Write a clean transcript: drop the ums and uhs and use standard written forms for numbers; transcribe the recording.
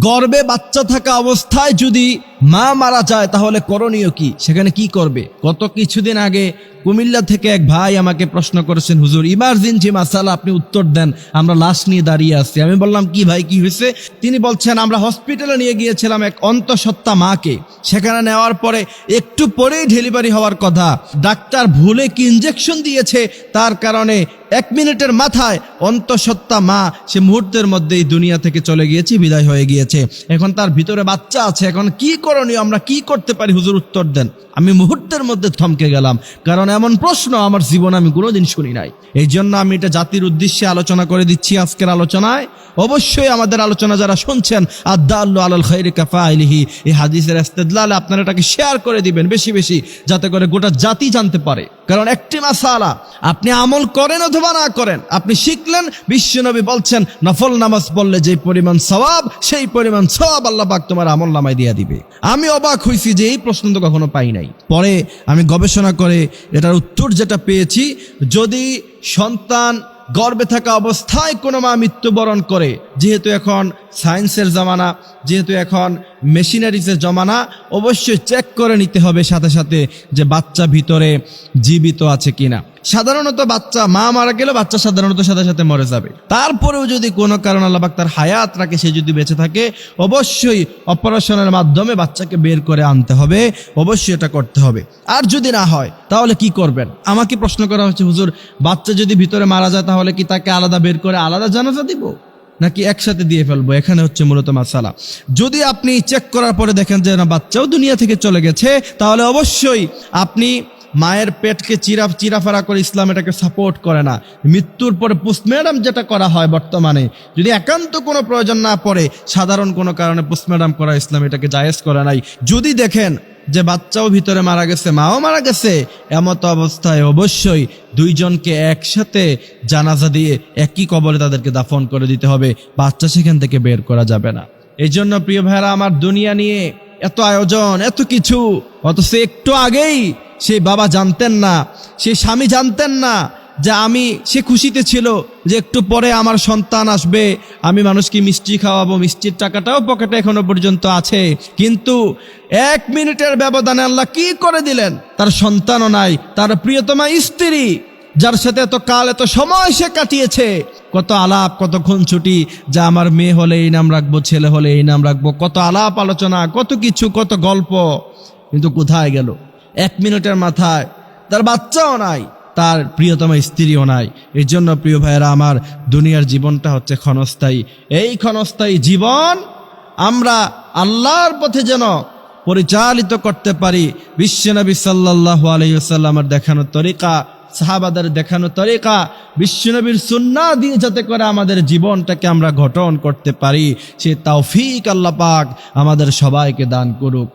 গর্ভে বাচ্চা থাকা অবস্থায় যদি মা মারা যায় তাহলে করণীয় কি, সেখানে কি করবে? গত কিছুদিন আগে কুমিল্লা থেকে এক ভাই আমাকে প্রশ্ন করেছেন, হুজুর ইমার্জেন্সি মাসালা, আপনি উত্তর দেন, আমরা লাশ নিয়ে দাঁড়িয়ে আছি। আমি বললাম কি ভাই, কি হয়েছে? তিনি বলছেন, আমরা হসপিটালে নিয়ে গিয়েছিলাম এক অন্তঃসত্ত্বা মাকে। সেখানে নেওয়ার পরে একটু পরেই ডেলিভারি হওয়ার কথা, ডাক্তার ভুলে কি ইনজেকশন দিয়েছে, তার কারণে 1 মিনিটের মাথায় অন্তঃসত্ত্বা মা সে মুহূর্তের মধ্যেই দুনিয়া থেকে চলে গিয়েছে, বিদায় হয়ে গিয়েছে। এখন তার ভিতরে বাচ্চা আছে, এখন কি করণীয়, আমরা কি করতে পারি হুজুর, উত্তর দেন। আমি মুহূর্তের মধ্যে থমকে গেলাম, কারণ এমন প্রশ্ন আমার জীবনে আমি কোনোদিন শুনি নাই। এই জন্য আমি এটা জাতির উদ্দেশ্যে আলোচনা করে দিচ্ছি আজকের আলোচনায়। অবশ্যই আমাদের আলোচনা যারা শুনছেন, আদ-দাল্লু আলাল খায়রি কাফাইলিহি, এই হাদিসের ইস্তেদলালে আপনারা এটাকে শেয়ার করে দিবেন বেশি বেশি, যাতে করে গোটা জাতি জানতে পারে। কারণ একটি মাসালা, আপনি আমল করেন অথবা না করেন, আপনি শিখলেন, বিশ্বনবী বলছেন নফল নামাজ পড়লে যে পরিমাণ সওয়াব, সেই পরিমাণ সওয়াব আল্লাহ পাক তোমার আমল নামায় দিয়ে দিবে। আমি অবাক হয়েছি যে এই প্রশ্ন তো কখনো পাই নাই। পরে আমি গবেষণা করে এটার উত্তর যেটা পেয়েছি, যদি সন্তান গর্ভে থাকা অবস্থায় কোনো মা মৃত্যুবরণ করে, যেহেতু এখন সায়েন্সের জামানা, যেহেতু এখন মেশিনারিজের জমানা, অবশ্যই চেক করে নিতে হবে সাথে সাথে যে বাচ্চা ভিতরে জীবিত আছে কিনা। সাধারণত বাচ্চা মা মারা গেলে বাচ্চা সাধারণত সাথে সাথে মরে যাবে। তারপরেও যদি কোনো কারণ আল্লাহ পাক তার হায়াত রাখে, সে যদি বেঁচে থাকে, অবশ্যই অপারেশনের মাধ্যমে বাচ্চাকে বের করে আনতে হবে, অবশ্যই এটা করতে হবে। আর যদি না হয় তাহলে কি করবেন? আমাকে প্রশ্ন করা হচ্ছে, হুজুর বাচ্চা যদি ভিতরে মারা যায় তাহলে কি তাকে আলাদা বের করে আলাদা জানাজা দিব, নাকি একসাথে দিয়ে ফেলবো? এখানে হচ্ছে মূলত মাসালা। যদি আপনি চেক করার পরে দেখেন যে না, বাচ্চাও দুনিয়া থেকে চলে গেছে, তাহলে অবশ্যই আপনি মায়ের পেটকে চিরাফারা করে, ইসলাম এটাকে সাপোর্ট করে না। মৃত্যুর পরে পোস্টমর্টম যেটা করা হয় বর্তমানে, যদি একান্ত কোনো প্রয়োজন না পড়ে, সাধারণ কোনো কারণে পোস্টমর্টম করা ইসলাম এটাকে জায়েজ করে নাই। যদি দেখেন যে বাচ্চাও ভিতরে মারা গেছে, মাও মারা গেছে, এমত অবস্থায় অবশ্যই দুইজনকে একসাথে জানাজা দিয়ে একই কবরে তাদেরকে দাফন করে দিতে হবে, বাচ্চা সেখান থেকে বের করা যাবে না। এই জন্য প্রিয় ভাইরা আমার, দুনিয়া নিয়ে এত আয়োজন, এত কিছু, অথচ একটু আগেই সেই বাবা জানতেন না, সেই স্বামী জানতেন না যে সে খুশিতে ছিল যে একটু পরে আমার সন্তান আসবে, আমি মানুষকে মিষ্টি খাওয়াবো, মিষ্টির টাকাটাও পকেটে এখনো পর্যন্ত আছে। কিন্তু 1 মিনিটের ব্যবধানে আল্লাহ কি করে দিলেন, তার সন্তানও নাই, তার প্রিয়তমা স্ত্রী, যার সাথে এত কাল এত সময় সে কাটিয়েছে, কত আলাপ, কত খুনছুটি, যা আমার মেয়ে হলে এই নাম রাখবো, ছেলে হলে এই নাম রাখবো, কত আলাপ আলোচনা, কত কিছু, কত গল্প, কিন্তু কোথায় গেল? 1 মিনিটের মাথায় তার বাচ্চাও নাই, তার প্রিয়তমা স্ত্রীও নাই। এই জন্য প্রিয় ভাইয়েরা আমার, দুনিয়ার জীবনটা হচ্ছে ক্ষণস্থায়ী। এই ক্ষণস্থায়ী জীবন আমরা আল্লাহর পথে যেন পরিচালিত করতে পারি, বিশ্বনবী সাল্লাল্লাহু আলাইহি ওয়াসাল্লামের দেখানো তরিকা, সাহাবাদের দেখানো তরিকা, বিশ্বনবীর সুন্নাহ দিয়ে যাতে করে আমাদের জীবনটাকে আমরা গঠন করতে পারি, সে তৌফিক আল্লাহ পাক আমাদের সবাইকে দান করুক।